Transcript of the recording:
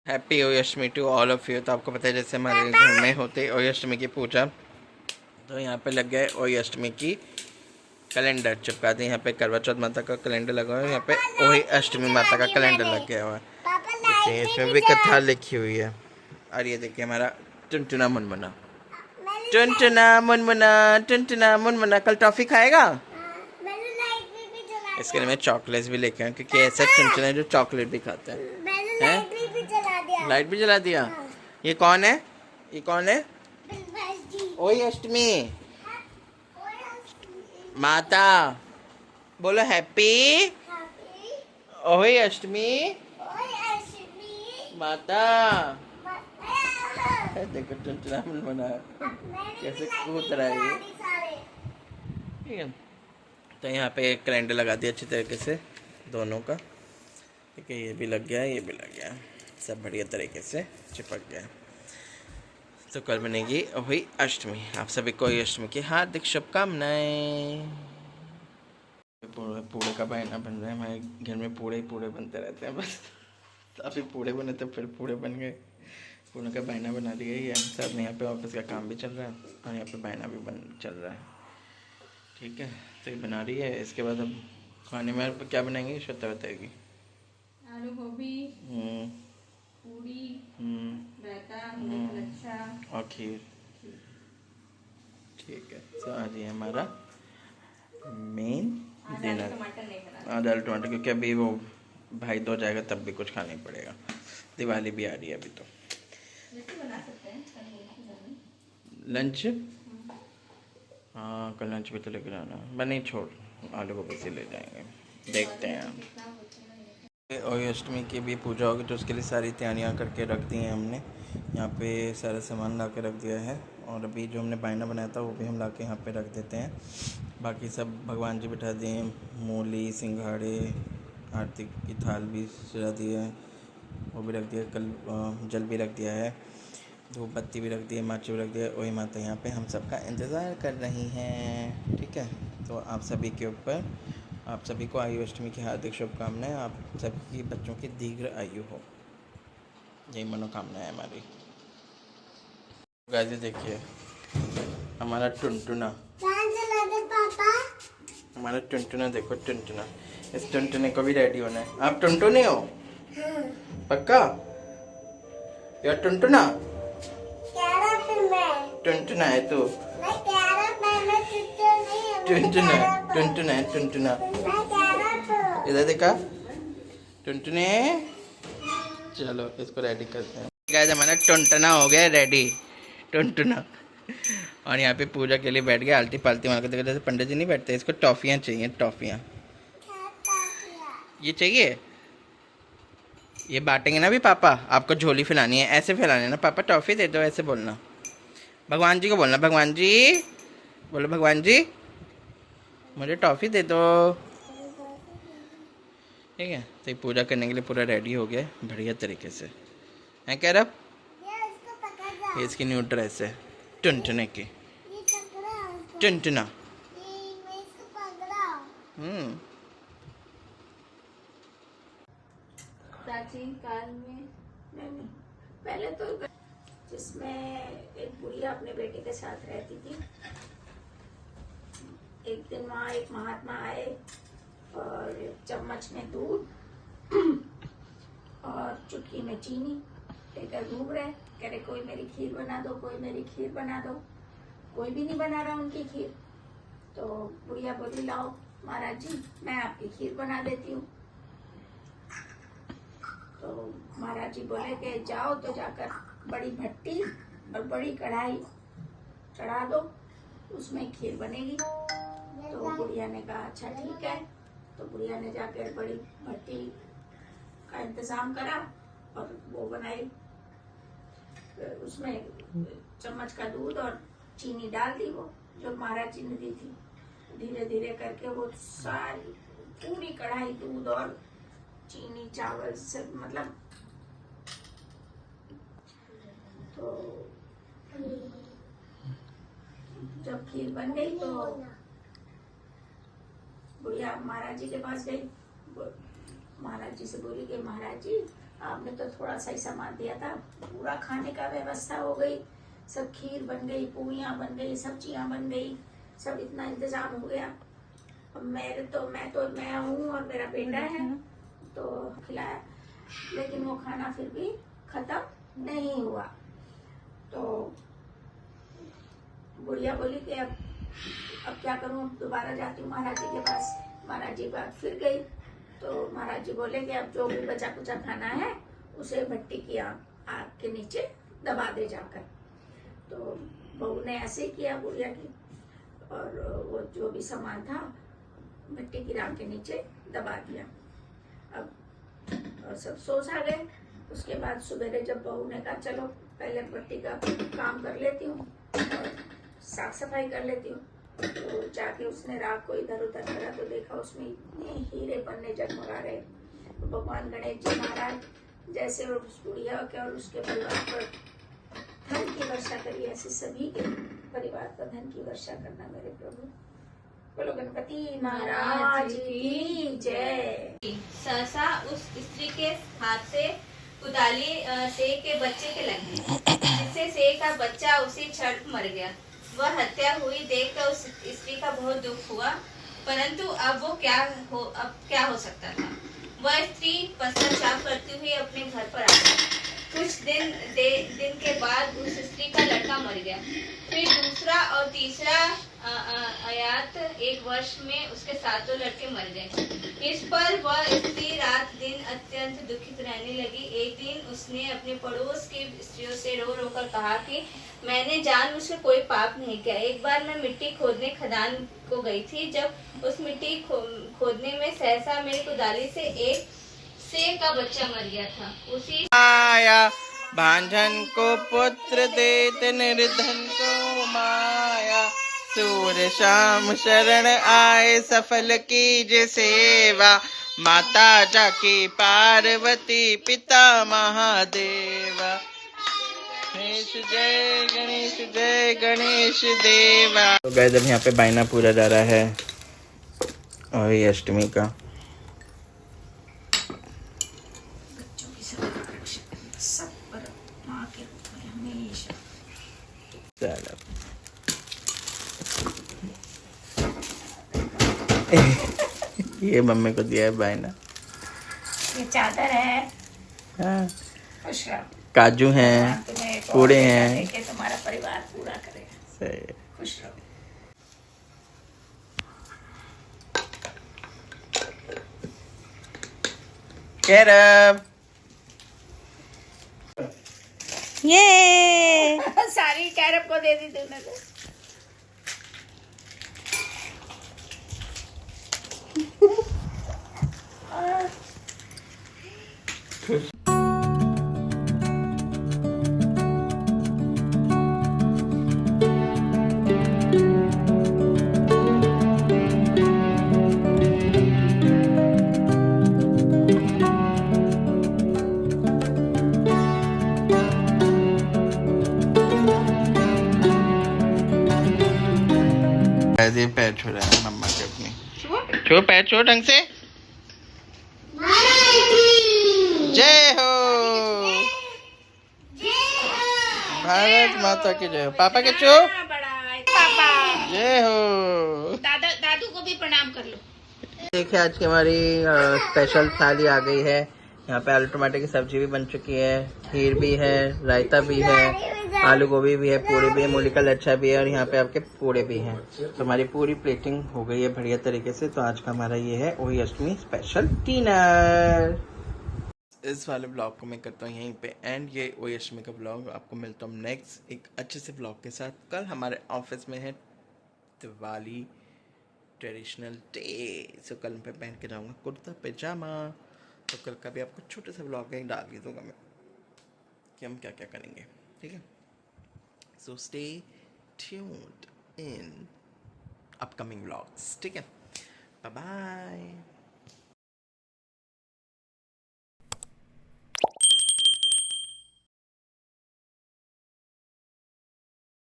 Happy ओयष्टमी to all of you. तो आपको पता है जैसे हमारे घर में होते ओयष्टमी की पूजा, तो यहाँ पे लग गया ओयष्टमी की कैलेंडर चिपका दी। यहाँ पे करवा चौथ माता का कैलेंडर लगा हुआ है, यहाँ पे ओही अष्टमी माता का कैलेंडर लग गया हुआ है। देखिए इसमें भी कथा लिखी हुई है। और ये देखिए हमारा टुनटुना मुनमुना, टुनटुना मुनमुना, टुनटुना मुनमुना कल टॉफी खाएगा। इसके लिए मैं चॉकलेट्स भी लेके आया क्योंकि ऐसा टुनटुना है जो चॉकलेट भी खाता है। लाइट भी जला दिया। ये कौन है? ये कौन है? ओही अष्टमी माता। बोलो हैप्पी ओही अष्टमी माता। देखो टुनटुना बना कैसे कूद रहा है ये। ठीक है, तो यहाँ पे कैलेंडर लगा दिया अच्छी तरीके से दोनों का। ठीक है, ये भी लग गया, ये भी लग गया, सब बढ़िया तरीके से चिपक गया। तो कल बनेगी वही अष्टमी। आप सभी को अष्टमी की हार्दिक शुभकामनाएं। पूड़े का बहाना बन रहा है, हमारे घर में पूड़े ही पूड़े बनते रहते हैं बस। अभी पूड़े बने तो फिर पूड़े बन गए, पूड़े का बहाना बना दिया। ये हम सब यहाँ पे ऑफिस का काम भी चल रहा है और यहाँ पे बहाना भी चल रहा है। ठीक है, तो ये बना रही है। इसके बाद अब खाने में क्या बनाएंगे श्वेता बताएगी। आलू गोभी, पूड़ी, रायता, लच्छा और खीर। ठीक है, तो आज ये हमारा मेन डिनर। टमाटर नहीं बना। आज आलू टमाटर, क्योंकि अभी वो भाई दो जाएगा तब भी कुछ खाना ही पड़ेगा। दिवाली भी आ रही है अभी तो। बना सकते हैं लंच, हाँ कल लंच भी तो लेकर आना। बनी छोड़, आलू गोभी से ले जाएंगे, देखते हैं। और अष्टमी की भी पूजा होगी तो उसके लिए सारी तैयारियां करके रख दी हैं हमने। यहाँ पे सारा सामान ला के रख दिया है और अभी जो हमने बायना बनाया था वो भी हम ला के यहाँ पे रख देते हैं। बाकी सब भगवान जी बिठा दिए, मूली, सिंघाड़े, आरती की थाल भी सजा दी है, वो भी रख दिया। कल जल भी रख दिया है, धूप बत्ती भी रख दी है, माची भी रख दिया है। वही माता यहाँ पे हम सबका इंतज़ार कर रही हैं। ठीक है, तो आप सभी के ऊपर, आप सभी को आयु अष्टमी की हार्दिक शुभकामनाएं। आप सभी बच्चों की दीर्घ आयु हो, यही मनोकामना है हमारी। गाइस देखिए हमारा टुनटुना, हमारा टुनटुना देखो, टुनटुना। इस टुनटुने को भी रेडी होना है। आप टुनटुने हो पक्का? यार टुनटुना, टुनटुना है तू, टुनटुना, टुनटुना है टुनटुना। इधर देखा टुनटुने। चलो इसको रेडी करते हैं। गाइस हमारा टुनटुना हो गया रेडी, टुनटुना। और यहाँ पे पूजा के लिए बैठ गया आलती पालती मार के। देखो जैसे पंडित जी नहीं बैठते, इसको टॉफियाँ चाहिए, टॉफियाँ। ये चाहिए, ये बांटेंगे ना भी पापा। आपको झोली फैलानी है, ऐसे फैलानी है ना पापा, टॉफी दे दो, ऐसे बोलना। भगवान जी को बोलना, भगवान जी बोलो, भगवान जी मुझे टॉफी दे दो। ठीक है, तो ये पूजा करने के लिए पूरा रेडी हो गया बढ़िया तरीके से है। कह रहा ये इसकी न्यू ड्रेस है टुनटुने की, टुनटुना। प्राचीन काल में नहीं, पहले तो जिसमें एक बुढ़िया अपने बेटे के साथ रहती थी। एक दिन वहाँ एक महात्मा आए और चम्मच में दूध और चुटकी में चीनी लेकर घूम रहे, कह रहे कोई मेरी खीर बना दो, कोई मेरी खीर बना दो। कोई भी नहीं बना रहा उनकी खीर। तो बुढ़िया बोली लाओ महाराज जी, मैं आपकी खीर बना देती हूँ। तो महाराज जी बोले कि जाओ तो जाकर बड़ी भट्टी और बड़ी कढ़ाई चढ़ा दो, उसमें खीर बनेगी। तो बुढ़िया ने कहा अच्छा ठीक है। तो बुढ़िया ने जाकर बड़ी भट्टी का इंतजाम करा और वो बनाई। उसमें चम्मच का दूध और चीनी डाल दी, वो जो महाराज जी ने दी थी। धीरे धीरे करके वो सारी पूरी कढ़ाई दूध और चीनी चावल से, मतलब तो जब खीर बन गई तो बुढ़िया महाराज जी के पास गई। महाराज जी से बोली कि महाराज जी आपने तो थोड़ा सा ही सामान दिया था, पूरा खाने का व्यवस्था हो गई, सब खीर बन गई, पूरियाँ बन गई, सब्जियाँ बन गई, सब इतना इंतजाम हो गया। अब मैं हूँ और मेरा बेटा है तो खिलाया, लेकिन वो खाना फिर भी खत्म नहीं हुआ। तो गुड़िया बोली कि अब क्या करूँ, दोबारा जाती हूँ महाराज जी के पास। महाराज जी बात फिर गई तो महाराज जी बोले कि अब जो भी बचा कुचा खाना है उसे भट्टी की आग के नीचे दबा दे जाकर। तो बहू ने ऐसे किया गुड़िया की, और वो जो भी सामान था भट्टी की आग के नीचे दबा दिया। अब और सब सो सा गए। उसके बाद सवेरे जब बहू ने कहा चलो पहले भट्टी का काम कर लेती हूँ और साफ सफाई कर लेती हूँ, तो जाके उसने राख को इधर उधर करा तो देखा उसमें इतने हीरे पन्ने जगमगा रहे। तो भगवान गणेश जी महाराज जैसे उस गुड़िया के और उसके परिवार पर धन की वर्षा करी, ऐसे सभी के परिवार पर धन की वर्षा करना मेरे प्रभु। बोलो गणपति महाराज की जय। सहसा उस स्त्री के हाथ से कुदाली शेख के बच्चे के लगी, जिससे शेख का बच्चा उसी क्षण मर गया। वह हत्या हुई देखकर उस स्त्री का बहुत दुख हुआ, परंतु अब क्या हो सकता था। वह स्त्री पश्चाताप करती हुई अपने घर पर आ गई। कुछ दिन के बाद उस स्त्री का लड़का मर गया। फिर दूसरा और तीसरा आयात 1 वर्ष में उसके 7 लड़के मर गए। इस पर वह स्त्री रात दिन अत्यंत दुखित रहने लगी। एक दिन उसने अपने पड़ोस की स्त्रियों से रो रो कर कहा कि मैंने जानबूझकर कोई पाप नहीं किया। एक बार मैं मिट्टी खोदने खदान को गई थी। जब उस मिट्टी खोदने में सहसा मेरी कुदाली से एक शेर का बच्चा मर गया था। उसी आया भांजन को पुत्र देत निर्धन को माया, सूर्य शाम शरण आए सफल कीज सेवा, माता जाकी पार्वती पिता महादेवा। जय गणेश देवा। तो गाइस अब यहाँ पे बायना पूरा जा रहा है और ये अष्टमी का सब पर माँ के रूप में हमेशा। चलो ये मम्मी को दिया है बायना। ये चादर है। हाँ। खुश रहो। काजू हैं, पूड़े हैं। तुम्हारा परिवार पूरा करेगा। सही है। खुश रहो। कैरब ये सारी कैरब को दे दी तूने तो। ऐसे पैर छू रहा है मम्मा के अपनी। छो पैर छो ढंग से। जय हो भारत माता की जय हो। पापा के छो। पापा जय हो। दादू को भी प्रणाम कर लो। देखिए आज की हमारी स्पेशल थाली आ गई है। यहाँ पे आलू टमाटर की सब्जी भी बन चुकी है, खीर भी है, रायता भी है, आलू गोभी भी है, पूड़ी भी है, मूली का लच्छा भी है और यहाँ पे आपके पूड़े भी हैं। तो हमारी पूरी प्लेटिंग हो गई है बढ़िया तरीके से। तो आज का हमारा ये है ओही अष्टमी स्पेशल डिनर। इस वाले ब्लॉग को मैं करता हूँ यहीं पे एंड। ये ओही अष्टमी का ब्लॉग आपको मिलता हूँ नेक्स्ट एक अच्छे से ब्लॉग के साथ। कल हमारे ऑफिस में है दिवाली ट्रेडिशनल डे। सो कल पे पहन के जाऊँगा कुर्ता पैजामा। तो कल का भी आपको छोटे से ब्लॉग में डाल भी दूँगा मैं कि हम क्या क्या करेंगे। ठीक है। So stay tuned in upcoming vlogs. ठीक है। Bye bye.